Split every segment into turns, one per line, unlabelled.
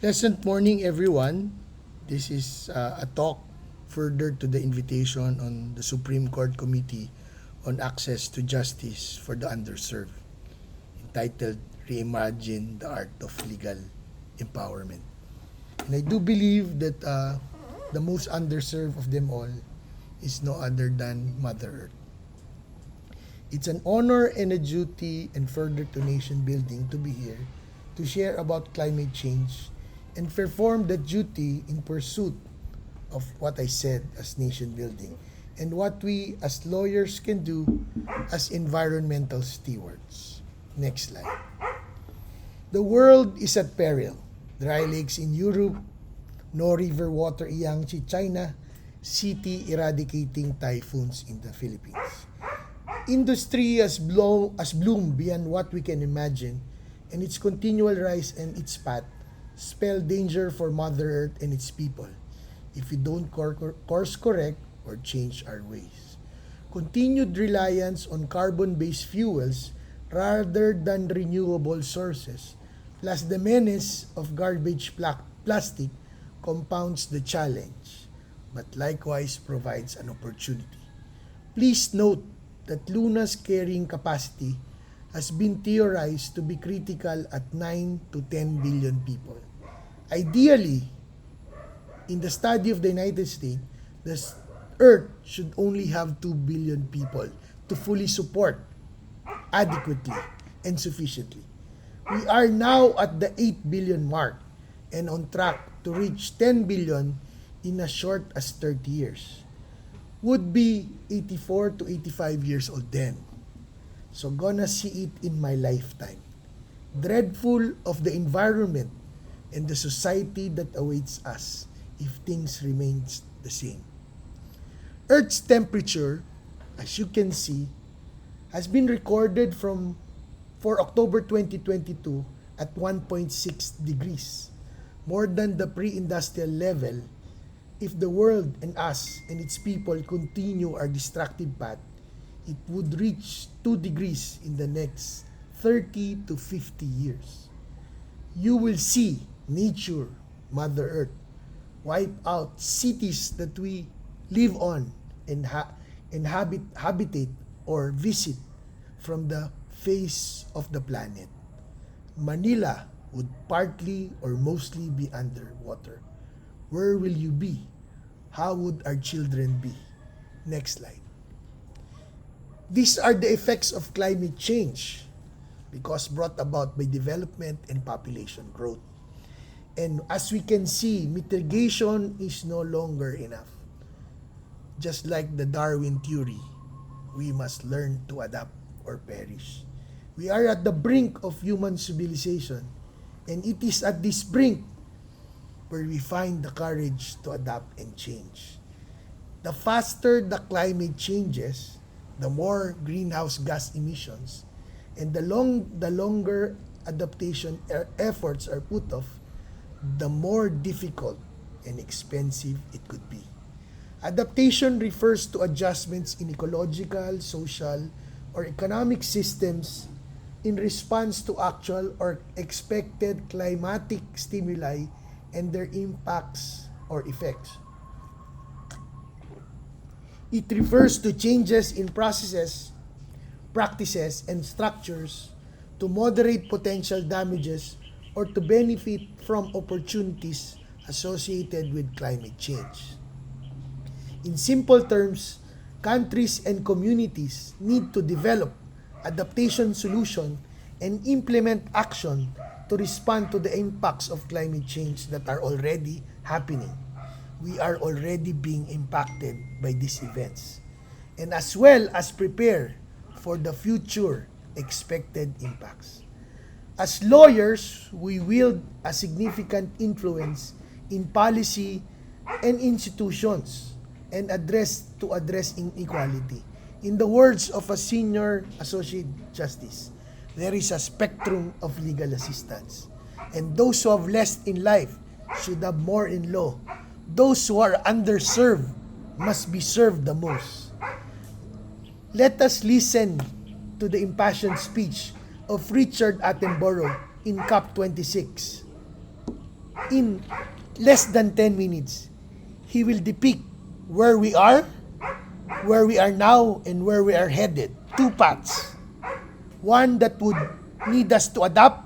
Pleasant morning, everyone. This is a talk further to the invitation on the Supreme Court Committee on Access to Justice for the Underserved, entitled Reimagine the Art of Legal Empowerment. And I do believe that the most underserved of them all is no other than Mother Earth. It's an honor and a duty and further to nation building to be here to share about climate change and perform that duty in pursuit of what I said as nation building and what we as lawyers can do as environmental stewards. Next slide. The world is at peril. Dry lakes in Europe, no river water in Yangtze, China, city eradicating typhoons in the Philippines. Industry has bloomed beyond what we can imagine, and its continual rise and its path spell danger for Mother Earth and its people if we don't course correct or change our ways. Continued reliance on carbon-based fuels rather than renewable sources, plus the menace of garbage plastic compounds the challenge, but likewise provides an opportunity. Please note that Luna's carrying capacity has been theorized to be critical at 9 to 10 billion people. Ideally, in the study of the United States, the Earth should only have 2 billion people to fully support adequately and sufficiently. We are now at the 8 billion mark and on track to reach 10 billion in as short as 30 years. Would be 84 to 85 years old then. So gonna see it in my lifetime. Dreadful of the environment and the society that awaits us if things remain the same. Earth's temperature, as you can see, has been recorded for October 2022 at 1.6 degrees, more than the pre-industrial level. If the world and us and its people continue our destructive path, it would reach 2 degrees in the next 30 to 50 years. You will see nature, Mother Earth, wipe out cities that we live on and habitate or visit from the face of the planet. Manila would partly or mostly be underwater. Where will you be? How would our children be? Next slide. These are the effects of climate change because brought about by development and population growth. And as we can see, mitigation is no longer enough. Just like the Darwin theory, we must learn to adapt or perish. We are at the brink of human civilization, and it is at this brink where we find the courage to adapt and change. The faster the climate changes, the more greenhouse gas emissions, and the longer adaptation efforts are put off, the more difficult and expensive it could be. Adaptation refers to adjustments in ecological, social, or economic systems in response to actual or expected climatic stimuli and their impacts or effects. It refers to changes in processes, practices, and structures to moderate potential damages or to benefit from opportunities associated with climate change. In simple terms, countries and communities need to develop adaptation solutions and implement action to respond to the impacts of climate change that are already happening. We are already being impacted by these events, and as well as prepare for the future expected impacts. As lawyers, we wield a significant influence in policy and institutions and address inequality. In the words of a senior associate justice, there is a spectrum of legal assistance. And those who have less in life should have more in law. Those who are underserved must be served the most. Let us listen to the impassioned speech of Richard Attenborough in COP26. in less than 10 minutes, he will depict where we are now, and where we are headed. Two paths. One that would need us to adapt,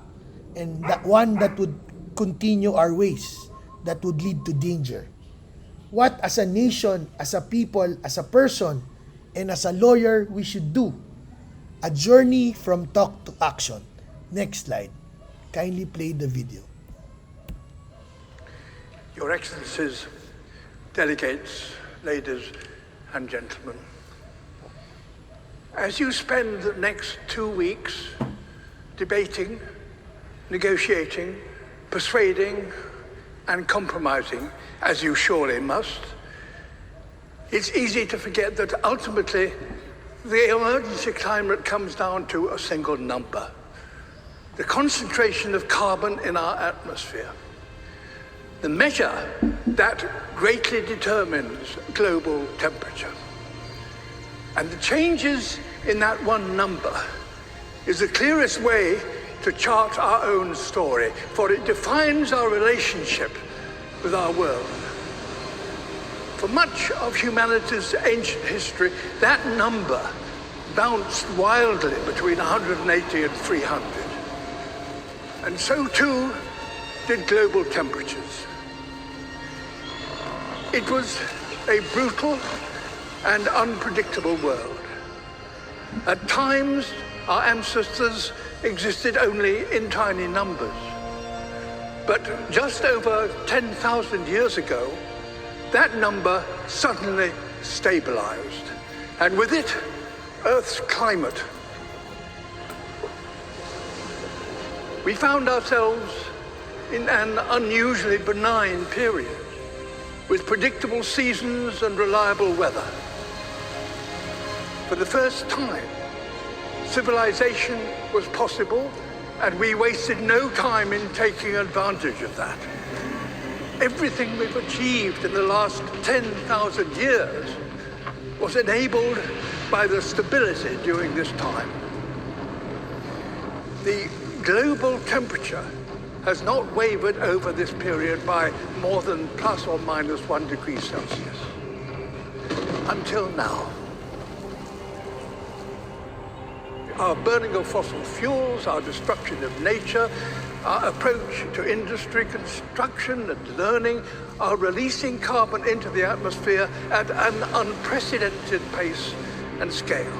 and one that would continue our ways, that would lead to danger. What as a nation, as a people, as a person, and as a lawyer we should do. A journey from talk to action. Next slide. Kindly play the video.
Your Excellencies, delegates, ladies and gentlemen, as you spend the next 2 weeks debating, negotiating, persuading, and compromising, as you surely must, it's easy to forget that ultimately the emergency climate comes down to a single number: the concentration of carbon in our atmosphere. The measure that greatly determines global temperature. And the changes in that one number is the clearest way to chart our own story, for it defines our relationship with our world. For much of humanity's ancient history, that number bounced wildly between 180 and 300. And so too did global temperatures. It was a brutal and unpredictable world. At times, our ancestors existed only in tiny numbers. But just over 10,000 years ago, that number suddenly stabilized. And with it, Earth's climate. We found ourselves in an unusually benign period, with predictable seasons and reliable weather. For the first time, civilization was possible, and we wasted no time in taking advantage of that. Everything we've achieved in the last 10,000 years was enabled by the stability during this time. The global temperature has not wavered over this period by more than plus or minus 1 degree Celsius. Until now. Our burning of fossil fuels, our destruction of nature, our approach to industry, construction, and learning are releasing carbon into the atmosphere at an unprecedented pace and scale.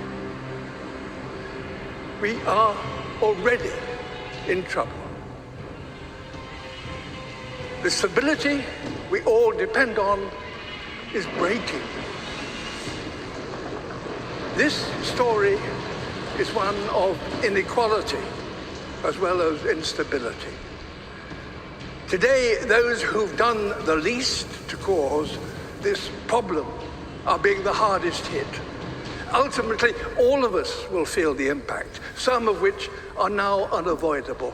We are already in trouble. The stability we all depend on is breaking. This story is one of inequality as well as instability. Today, those who've done the least to cause this problem are being the hardest hit. Ultimately, all of us will feel the impact, some of which are now unavoidable.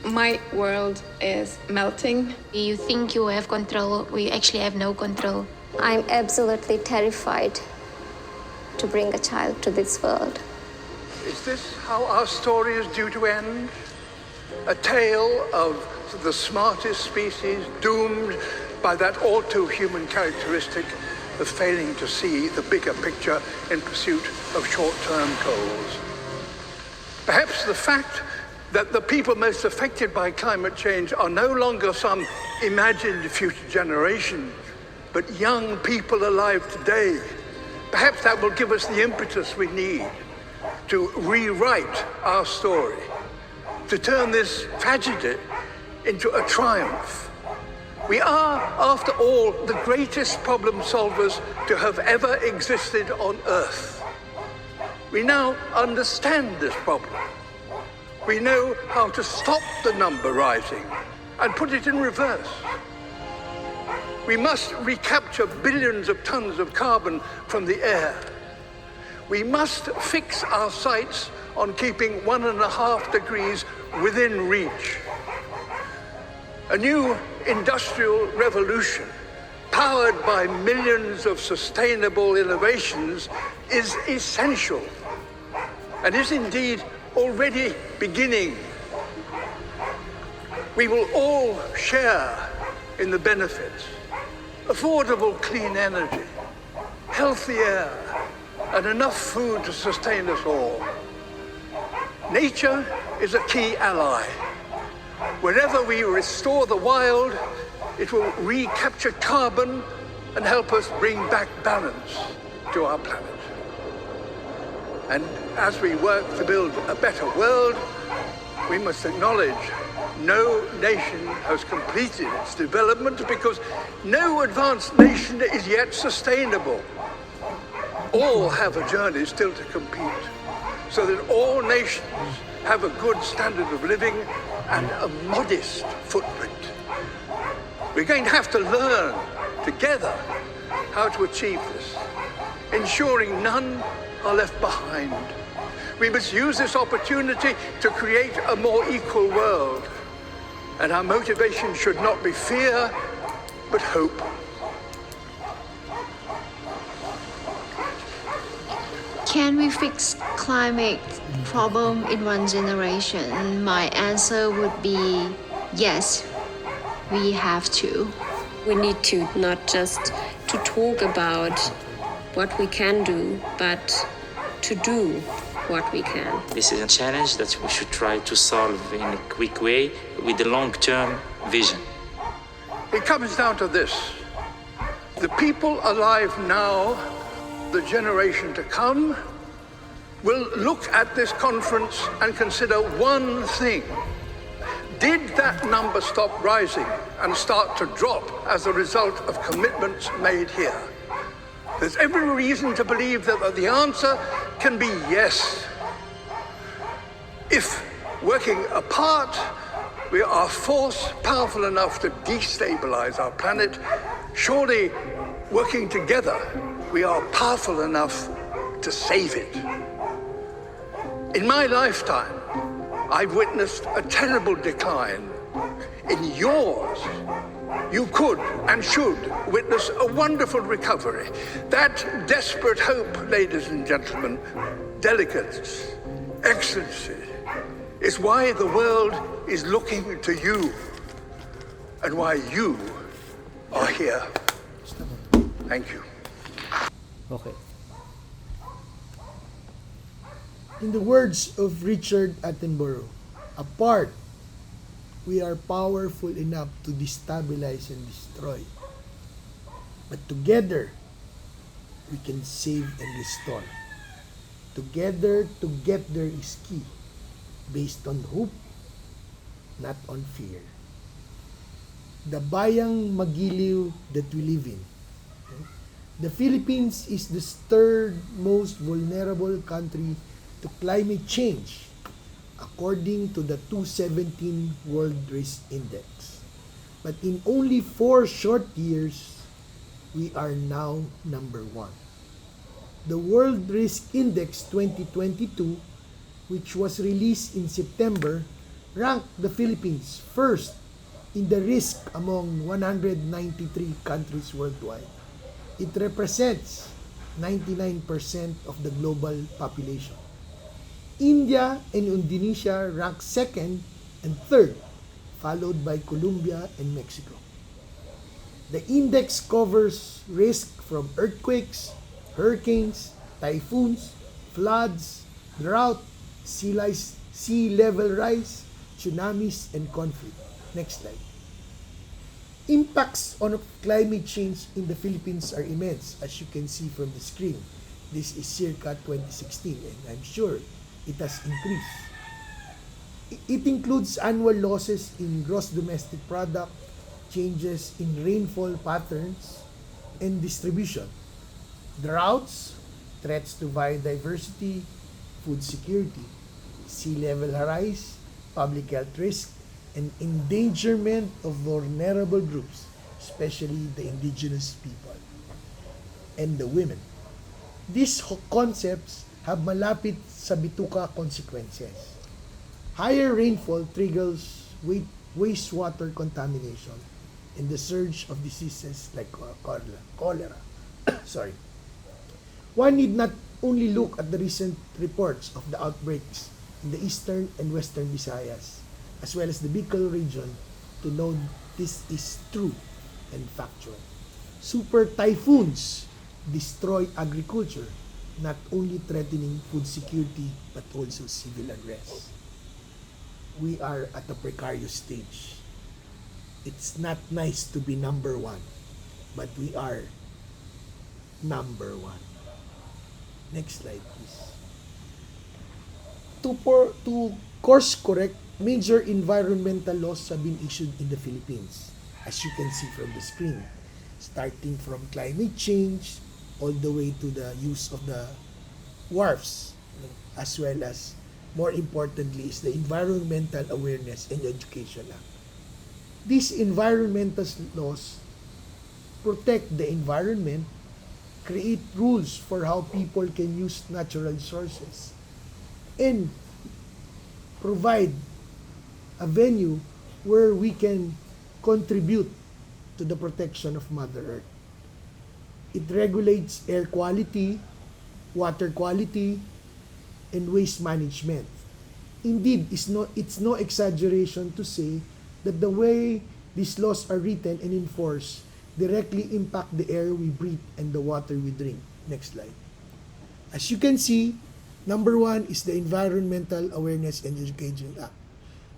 My world is melting.
You think you have control, we actually have no control.
I'm absolutely terrified to bring a child to this world.
Is this how our story is due to end? A tale of the smartest species doomed by that all-too-human characteristic of failing to see the bigger picture in pursuit of short-term goals. Perhaps the fact that the people most affected by climate change are no longer some imagined future generation, but young people alive today. Perhaps that will give us the impetus we need to rewrite our story, to turn this tragedy into a triumph. We are, after all, the greatest problem solvers to have ever existed on Earth. We now understand this problem. We know how to stop the number rising and put it in reverse. We must recapture billions of tons of carbon from the air. We must fix our sights on keeping 1.5 degrees within reach. A new industrial revolution, powered by millions of sustainable innovations, is essential and is indeed already beginning. We will all share in the benefits: affordable clean energy, healthy air, and enough food to sustain us all. Nature is a key ally. Wherever we restore the wild, it will recapture carbon and help us bring back balance to our planet. And as we work to build a better world, we must acknowledge no nation has completed its development because no advanced nation is yet sustainable. All have a journey still to complete, so that all nations have a good standard of living and a modest footprint. We're going to have to learn together how to achieve this, ensuring none are left behind. We must use this opportunity to create a more equal world, and our motivation should not be fear, but hope.
Can we fix climate problem in one generation? My answer would be yes, we have to.
We need to not just to talk about what we can do, but to do what we can.
This is a challenge that we should try to solve in a quick way with a long-term vision.
It comes down to this: the people alive now, the generation to come, will look at this conference and consider one thing. Did that number stop rising and start to drop as a result of commitments made here? There's every reason to believe that the answer can be yes. If, working apart, we are force powerful enough to destabilize our planet, surely working together, we are powerful enough to save it. In my lifetime, I've witnessed a terrible decline. In yours, you could and should witness a wonderful recovery. That desperate hope, ladies and gentlemen, delegates, excellency, is why the world is looking to you and why you are here. Thank you.
Okay. In the words of Richard Attenborough, apart, we are powerful enough to destabilize and destroy. But together, we can save and restore. Together, to get there is key, based on hope, not on fear. The bayang magiliw that we live in. The Philippines is the third most vulnerable country to climate change, according to the 2017 World Risk Index. But in only 4 short years, we are now number 1. The World Risk Index 2022, which was released in September, ranked the Philippines first in the risk among 193 countries worldwide. It represents 99% of the global population. India and Indonesia rank second and third, followed by Colombia and Mexico. The index covers risk from earthquakes, hurricanes, typhoons, floods, drought, sea level rise, tsunamis, and conflict. Next slide. Impacts on climate change in the Philippines are immense, as you can see from the screen. This is circa 2016, and I'm sure it has increased. It includes annual losses in gross domestic product, changes in rainfall patterns and distribution, droughts, threats to biodiversity, food security, sea level rise, public health risk, and endangerment of vulnerable groups, especially the indigenous people and the women. These concepts have malapit sa bituka consequences. Higher rainfall triggers wastewater contamination, and the surge of diseases like cholera. Sorry. One need not only look at the recent reports of the outbreaks in the eastern and western Visayas, as well as the Bicol region, to know this is true and factual. Super typhoons destroy agriculture, not only threatening food security but also civil unrest. We are at a precarious stage. It's not nice to be number one, but we are number one. Next slide, please. To course correct, major environmental laws have been issued in the Philippines, as you can see from the screen, starting from climate change all the way to the use of the wharfs, as well as, more importantly, is the Environmental Awareness and Education Act. These environmental laws protect the environment, create rules for how people can use natural resources, and provide a venue where we can contribute to the protection of Mother Earth. It regulates air quality, water quality, and waste management. Indeed, it's no exaggeration to say that the way these laws are written and enforced directly impact the air we breathe and the water we drink. Next slide. As you can see, number one is the Environmental Awareness and Education Act.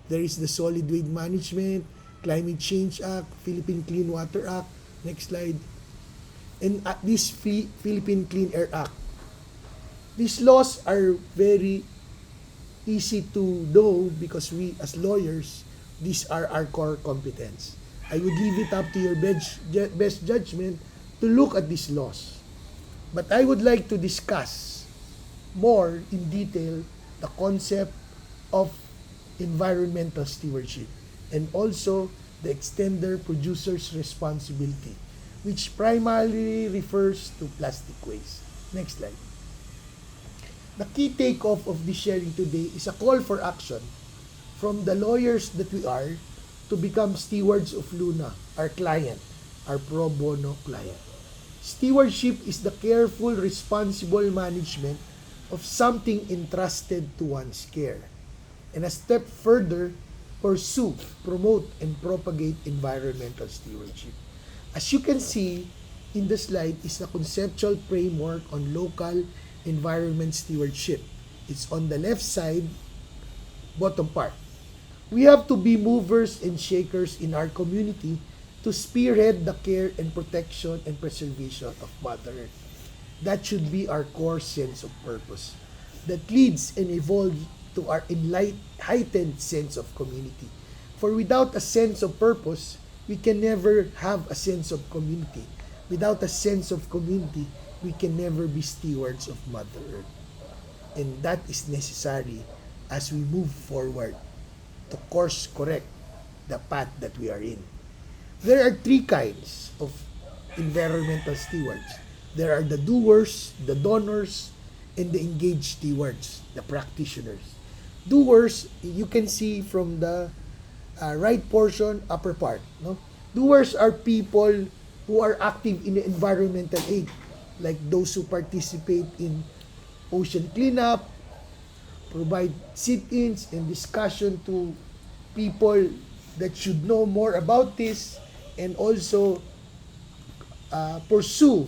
There is the Solid Waste Management, Climate Change Act, Philippine Clean Water Act. Next slide. And this Philippine Clean Air Act. These laws are very easy to know because we as lawyers, these are our core competence. I would leave it up to your best judgment to look at these laws. But I would like to discuss more in detail the concept of environmental stewardship and also the extender producer's responsibility, which primarily refers to plastic waste. Next slide. The key takeoff of this sharing today is a call for action from the lawyers that we are to become stewards of Luna, our client, our pro bono client. Stewardship is the careful, responsible management of something entrusted to one's care. And a step further, pursue, promote, and propagate environmental stewardship. As you can see in the slide is a conceptual framework on local environment stewardship. It's on the left side, bottom part. We have to be movers and shakers in our community to spearhead the care and protection and preservation of Mother Earth. That should be our core sense of purpose that leads and evolves to our heightened sense of community. For without a sense of purpose, we can never have a sense of community. Without a sense of community, we can never be stewards of Mother Earth. And that is necessary as we move forward to course correct the path that we are in. There are three kinds of environmental stewards. There are the doers, the donors, and the engaged stewards, the practitioners. Doers, you can see from the right portion, upper part. No? Doers are people who are active in the environmental aid, like those who participate in ocean cleanup, provide sit-ins and discussion to people that should know more about this, and also pursue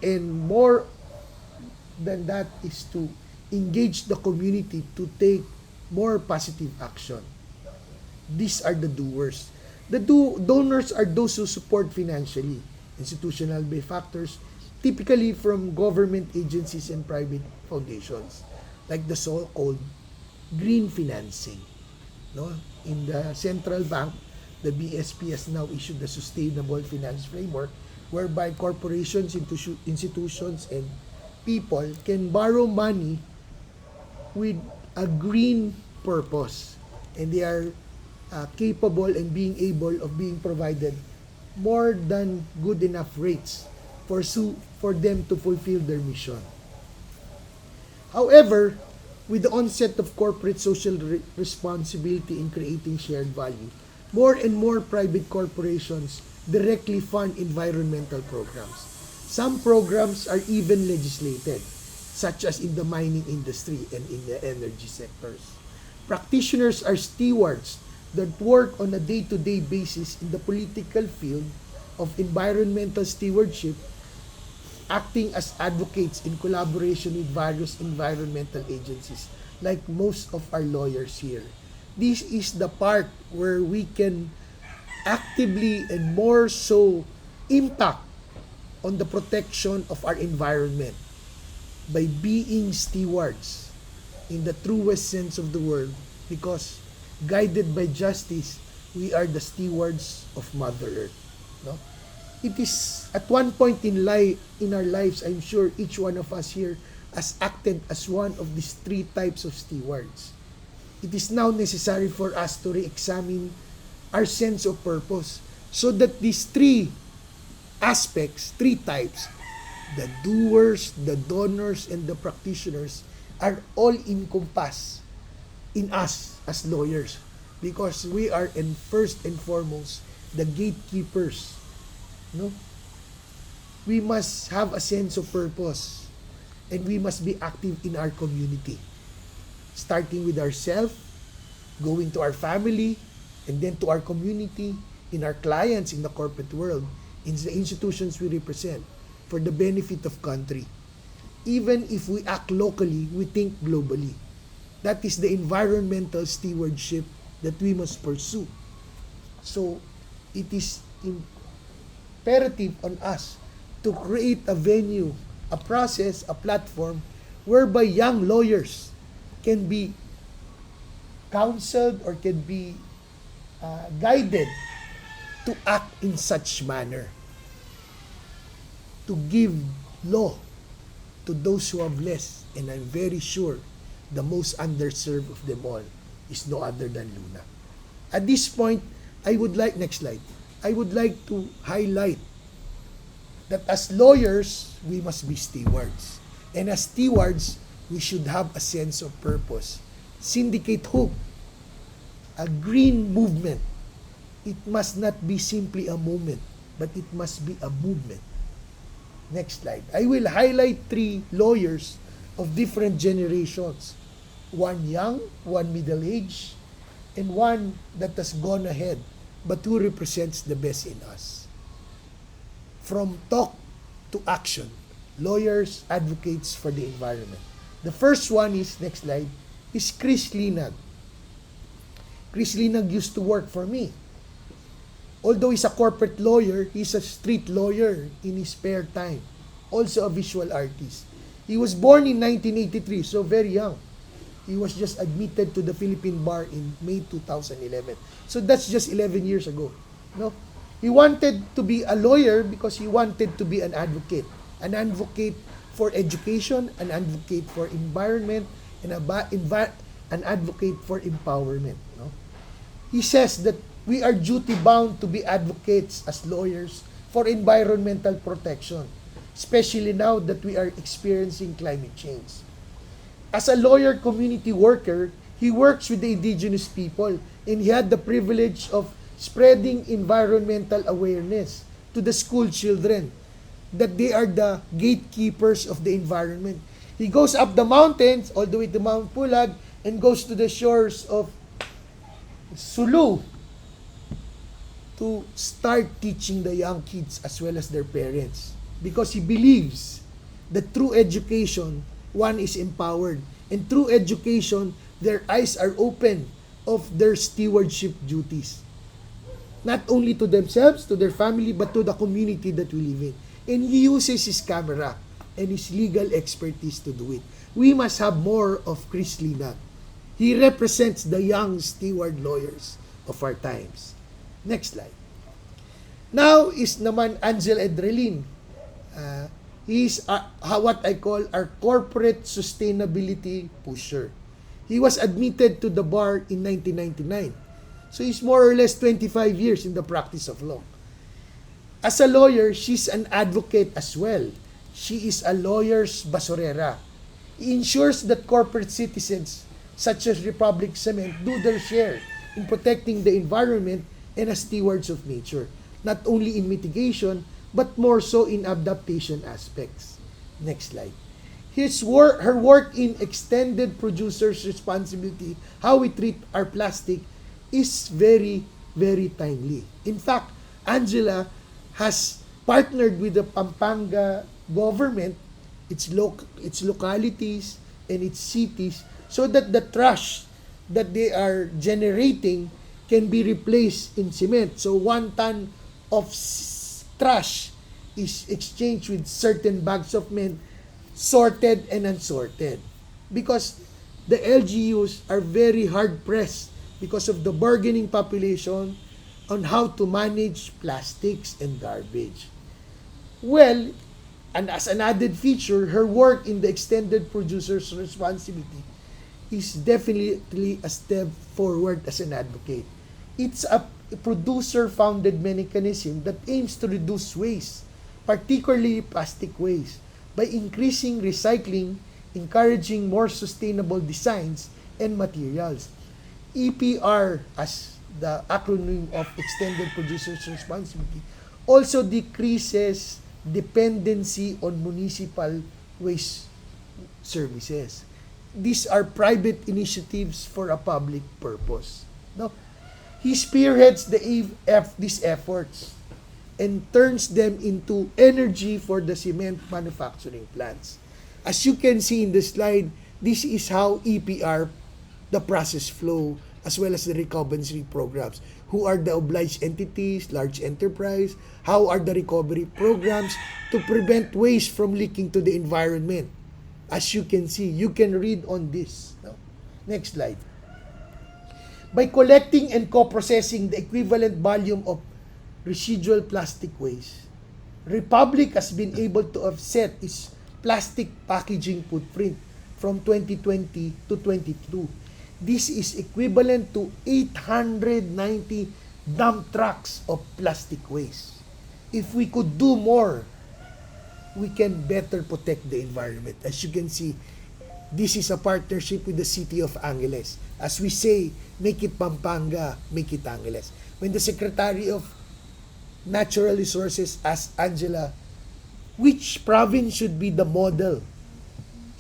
and more than that is to engage the community to take more positive action. These are the doers. The donors are those who support financially. Institutional benefactors, typically from government agencies and private foundations, like the so-called green financing. No? In the central bank, the BSP has now issued the Sustainable Finance Framework, whereby corporations, institutions, and people can borrow money with a green purpose, and they are capable and being able of being provided more than good enough rates for them to fulfill their mission. However, with the onset of corporate social responsibility in creating shared value, more and more private corporations directly fund environmental programs. Some programs are even legislated, such as in the mining industry and in the energy sectors. Practitioners are stewards that work on a day-to-day basis in the political field of environmental stewardship, acting as advocates in collaboration with various environmental agencies, like most of our lawyers here. This is the part where we can actively and more so impact on the protection of our environment by being stewards in the truest sense of the word, because guided by justice, we are the stewards of Mother Earth. No? It is at one point in our lives, I'm sure each one of us here has acted as one of these three types of stewards. It is now necessary for us to re-examine our sense of purpose so that these three aspects, three types, the doers, the donors, and the practitioners, are all encompassed in us as lawyers, because we are first and foremost the gatekeepers. No? We must have a sense of purpose, and we must be active in our community, starting with ourselves, going to our family, and then to our community, in our clients in the corporate world, in the institutions we represent, for the benefit of country. Even if we act locally, we think globally. That is the environmental stewardship that we must pursue. So, it is imperative on us to create a venue, a process, a platform whereby young lawyers can be counseled or can be guided to act in such manner, to give law to those who have less. And I'm very sure the most underserved of them all is no other than Luna. At this point, next slide, I would like to highlight that as lawyers, we must be stewards. And as stewards, we should have a sense of purpose. Syndicate Hope, a green movement. It must not be simply a moment, but it must be a movement. Next slide. I will highlight three lawyers of different generations. One young, one middle-aged, and one that has gone ahead, but who represents the best in us. From talk to action, lawyers, advocates for the environment. The first one is, next slide, is Chris Linag. Chris Linag used to work for me. Although he's a corporate lawyer, he's a street lawyer in his spare time. Also a visual artist. He was born in 1983, so very young. He was just admitted to the Philippine Bar in May 2011. So that's just 11 years ago. No? He wanted to be a lawyer because he wanted to be an advocate. An advocate for education, an advocate for environment, and an advocate for empowerment. No? He says that we are duty-bound to be advocates as lawyers for environmental protection, especially now that we are experiencing climate change. As a lawyer community worker, he works with the indigenous people, and he had the privilege of spreading environmental awareness to the school children, that they are the gatekeepers of the environment. He goes up the mountains, all the way to Mount Pulag, and goes to the shores of Sulu to start teaching the young kids as well as their parents. Because he believes that through education, one is empowered. And through education, their eyes are open of their stewardship duties. Not only to themselves, to their family, but to the community that we live in. And he uses his camera and his legal expertise to do it. We must have more of Chris Linag. He represents the young steward lawyers of our times. Next slide. Now is naman Angel Edrelin. He is what I call our corporate sustainability pusher. He was admitted to the bar in 1999. So he's more or less 25 years in the practice of law. As a lawyer, she's an advocate as well. She is a lawyer's basurera. He ensures that corporate citizens such as Republic Cement do their share in protecting the environment and as stewards of nature, not only in mitigation, but more so in adaptation aspects. Next slide. Her work in extended producer's responsibility, how we treat our plastic, is very, very timely. In fact, Angela has partnered with the Pampanga government, its localities, and its cities, so that the trash that they are generating can be replaced in cement. So 1 ton of trash is exchanged with certain bags of cement, sorted and unsorted. Because the LGUs are very hard pressed because of the bargaining population on how to manage plastics and garbage. Well, and as an added feature, her work in the extended producer's responsibility is definitely a step forward as an advocate. It's a producer-founded mechanism that aims to reduce waste, particularly plastic waste, by increasing recycling, encouraging more sustainable designs and materials. EPR, as the acronym of Extended Producer's Responsibility, also decreases dependency on municipal waste services. These are private initiatives for a public purpose. No? He spearheads these efforts and turns them into energy for the cement manufacturing plants. As you can see in the slide, this is how EPR, the process flow, as well as the recovery programs. Who are the obliged entities, large enterprise? How are the recovery programs to prevent waste from leaking to the environment? As you can see, you can read on this. No? Next slide. By collecting and co-processing the equivalent volume of residual plastic waste, Republic has been able to offset its plastic packaging footprint from 2020 to 2022. This is equivalent to 890 dump trucks of plastic waste. If we could do more, we can better protect the environment. As you can see, this is a partnership with the city of Angeles. As we say, make it Pampanga, make it Angeles. When the Secretary of Natural Resources asked Angela, which province should be the model?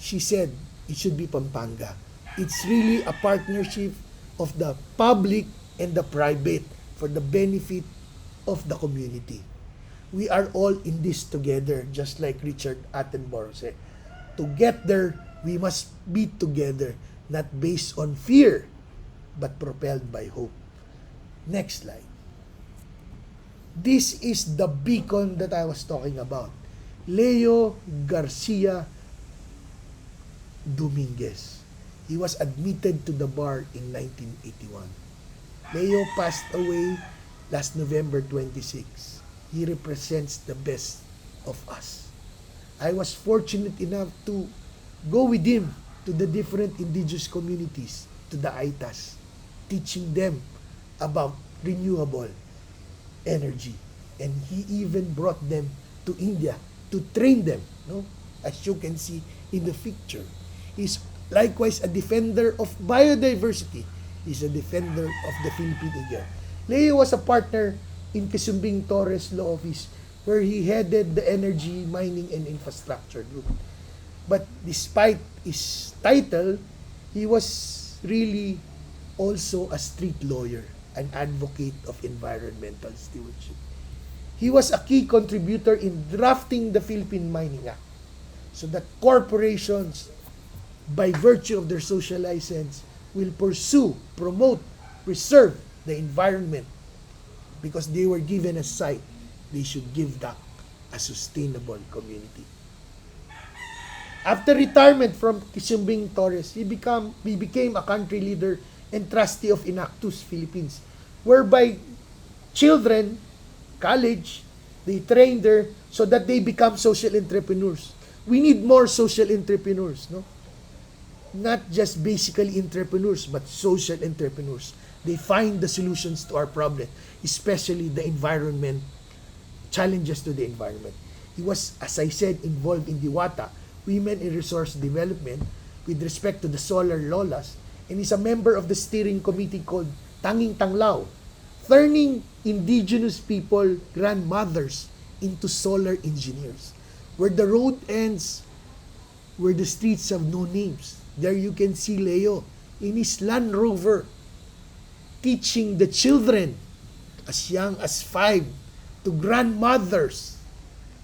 She said, it should be Pampanga. It's really a partnership of the public and the private for the benefit of the community. We are all in this together, just like Richard Attenborough said. To get there, we must be together, not based on fear, but propelled by hope. Next slide. This is the beacon that I was talking about. Leo Garcia Dominguez. He was admitted to the bar in 1981. Leo passed away last November 26. He represents the best of us. I was fortunate enough to go with him to the different indigenous communities, to the Aitas, teaching them about renewable energy. And he even brought them to India to train them, no? As you can see in the picture. He's likewise a defender of biodiversity. He's a defender of the Philippine eagle. Leo was a partner in Kisumbing Torres Law Office, where he headed the Energy, Mining, and Infrastructure Group. But despite his title, he was really also a street lawyer, an advocate of environmental stewardship. He was a key contributor in drafting the Philippine Mining Act so that corporations, by virtue of their social license, will pursue, promote, preserve the environment because they were given a site. They should give back a sustainable community. After retirement from Kisumbing Torres, he became a country leader and trustee of Inactus Philippines, whereby children, college, they train there so that they become social entrepreneurs. We need more social entrepreneurs, no? Not just basically entrepreneurs, but social entrepreneurs. They find the solutions to our problem, especially the environment, challenges to the environment. He was, as I said, involved in Diwata, Women in Resource Development, with respect to the solar lolas, and is a member of the steering committee called Tanging Tanglaw turning indigenous people, grandmothers, into solar engineers. Where the road ends, where the streets have no names, there you can see Leo in his Land Rover teaching the children as young as 5 to grandmothers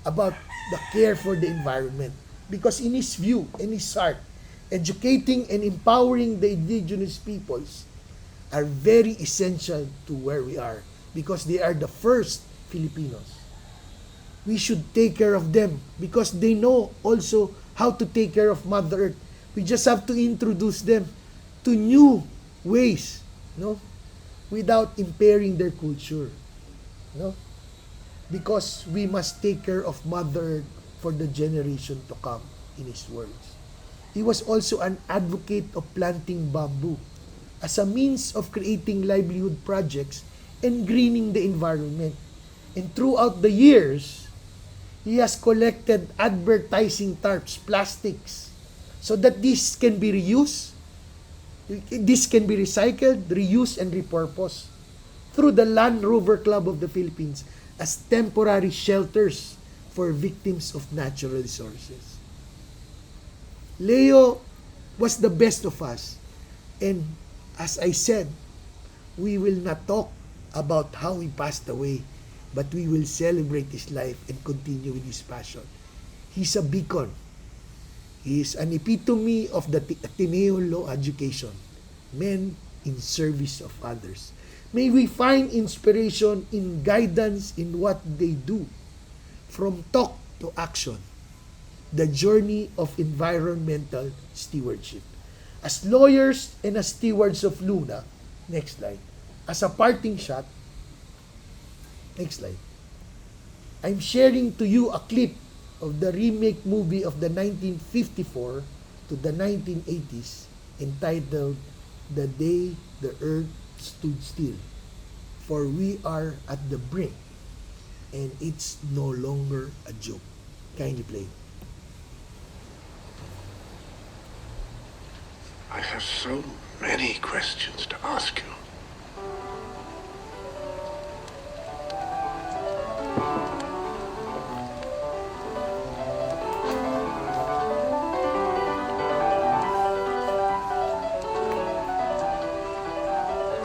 about the care for the environment. Because in his view, in his heart, educating and empowering the indigenous peoples are very essential to where we are because they are the first Filipinos. We should take care of them because they know also how to take care of Mother Earth. We just have to introduce them to new ways, no? Without impairing their culture, no? Because we must take care of Mother Earth for the generation to come, in his words. He was also an advocate of planting bamboo as a means of creating livelihood projects and greening the environment. And throughout the years, he has collected advertising tarps, plastics, so that this can be reused, this can be recycled, reused, and repurposed through the Land Rover Club of the Philippines as temporary shelters for victims of natural resources. Leo was the best of us. And as I said, we will not talk about how he passed away, but we will celebrate his life and continue with his passion. He's a beacon. He is an epitome of the Ateneo Law education, men in service of others. May we find inspiration in guidance in what they do, from talk to action, the journey of environmental stewardship. As lawyers and as stewards of Luna, next slide, as a parting shot, next slide, I'm sharing to you a clip of the remake movie of the 1954 to the 1980s entitled The Day the Earth Stood Still. For we are at the brink and it's no longer a joke. Kindly play.
I have so many questions to ask you.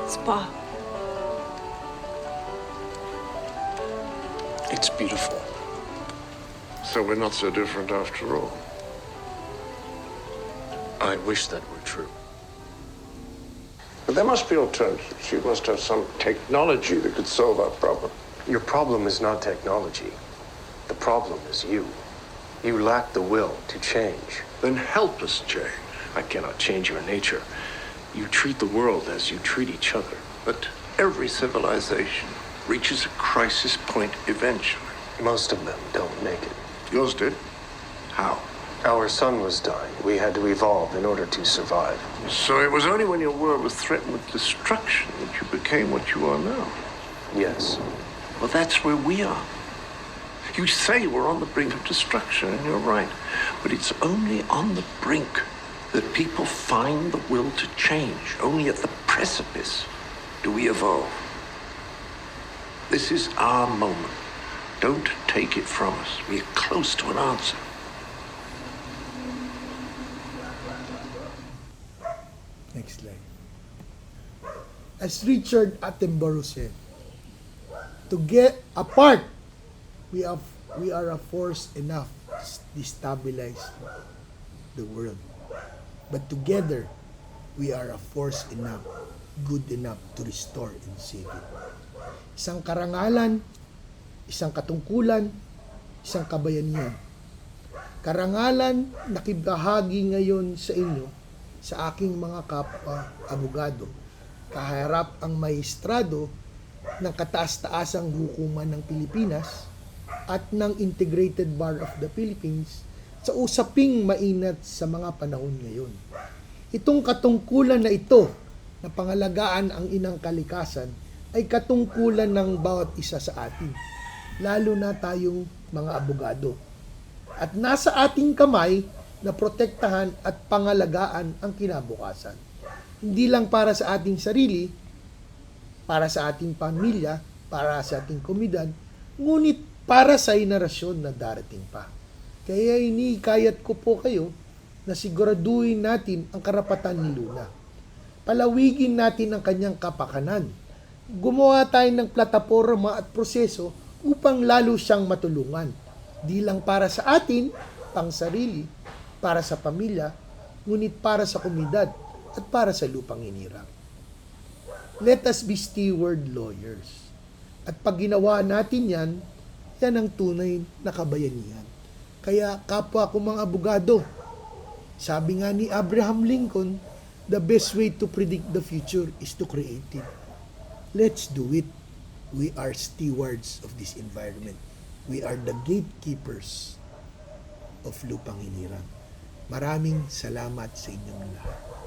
Spa.
It's beautiful. So we're not so different after all.
I wish that were true.
But there must be alternatives. You must have some technology that could solve our problem.
Your problem is not technology. The problem is you. You lack the will to change.
Then help us change.
I cannot change your nature. You treat the world as you treat each other.
But every civilization reaches a crisis point eventually.
Most of them don't make it.
Yours did? How?
Our sun was dying. We had to evolve in order to survive.
So it was only when your world was threatened with destruction that you became what you are now.
Yes.
Well, that's where we are. You say we're on the brink of destruction, and you're right. But it's only on the brink that people find the will to change. Only at the precipice do we evolve. This is our moment. Don't take it from us. We're close to an answer.
Next slide. As Richard Attenborough said, to get apart, we are a force enough to destabilize the world. But together, we are a force enough, good enough to restore and save it. Isang karangalan, isang katungkulan, isang kabayanihan. Karangalan, nakibahagi ngayon sa inyo, sa aking mga kapwa abogado, kaharap ang maestrado ng kataas-taasang hukuman ng Pilipinas at ng Integrated Bar of the Philippines sa usaping mainat sa mga panahon ngayon. Itong katungkulan na ito na pangalagaan ang inang kalikasan ay katungkulan ng bawat isa sa atin, lalo na tayong mga abogado. At nasa ating kamay na protektahan at pangalagaan ang kinabukasan. Hindi lang para sa ating sarili, para sa ating pamilya, para sa ating komunidad, ngunit para sa henerasyon na darating pa. Kaya inikayat ko po kayo na siguraduhin natin ang karapatan ni Luna. Palawigin natin ang kanyang kapakanan. Gumawa tayo ng plataporma at proseso upang lalo siyang matulungan. Di lang para sa atin, pang sarili, para sa pamilya, ngunit para sa komunidad at para sa lupang hinirang. Let us be steward lawyers. At pag ginawa natin yan, yan ang tunay na kabayanihan. Kaya kapwa ko mga abogado, sabi nga ni Abraham Lincoln, the best way to predict the future is to create it. Let's do it. We are stewards of this environment. We are the gatekeepers of lupang hinirang. Maraming salamat sa inyong lahat.